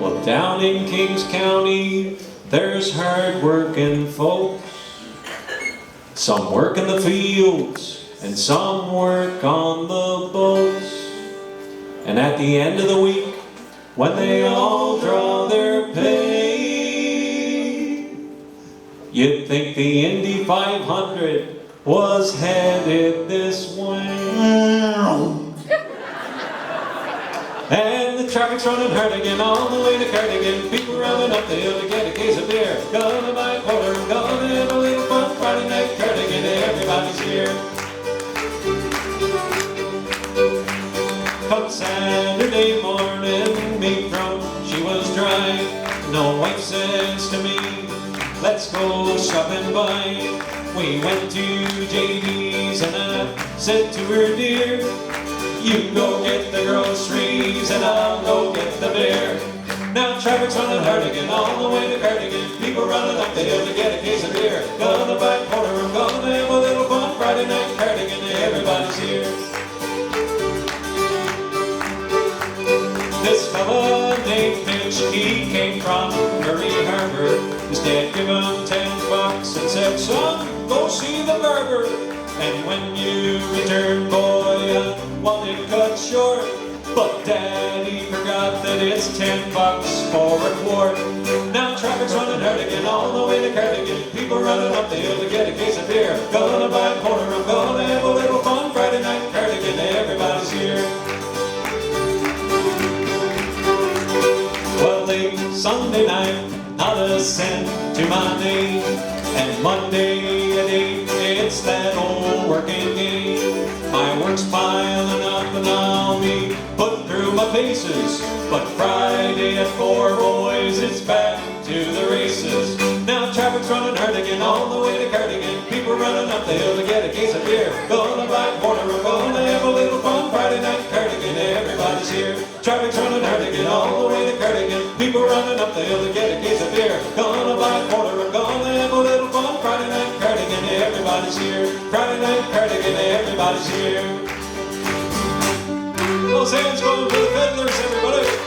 Well, down in Kings County, there's hard-working folks. Some work in the fields, and some work on the boats. And at the end of the week, when they all draw their pay, you'd think the Indy 500 was headed this way. And the traffic's running hard again on the way to Cardigan. People running up the hill to get a case of beer. Gonna buy a quarter, gonna have a little fun Friday night Cardigan. Everybody's here. Come Saturday morning, me throat, she was dry. No wife says to me, let's go shopping by. We went to JD's and I said to her, dear, you go get the groceries and I'll go get the beer. Now traffic's running hard again all the way to Cardigan. People running up the hill to get a case of beer. Gonna buy a quarter, I'm gonna have a little fun Friday night Cardigan. Everybody's here. This fella named Mitch, he came from Murray Harbor. His dad gave him $10 and said, son, go see the barber. And when you return, boy, I want it cut short. But Daddy forgot that it's $10 for a quart. Now traffic's running hard again all the way to Cardigan. People running up the hill to get a case of beer. Gonna buy a quarter, I'm gonna have a little fun Friday night Cardigan. Everybody's here. Well, late Sunday night, not a cent to my name. And Monday at 8, it's that old working game. My work's piling up and I'll be put through my paces. But Friday at 4, boys, it's back to the races. Now traffic's running hard again all the way to Cardigan. People running up the hill to get a case of beer. Gonna buy a quarter, I'm gonna have a little fun Friday night Cardigan. Everybody's here. Traffic's running hard again all the way to Cardigan. People running up the hill to get a case of beer. Gonna buy a quarter, I'm gonna have a little fun Friday night Cardigan. Everybody's here. Friday night Cardigan. Everybody's here. Those hands going for the Fiddlers, everybody.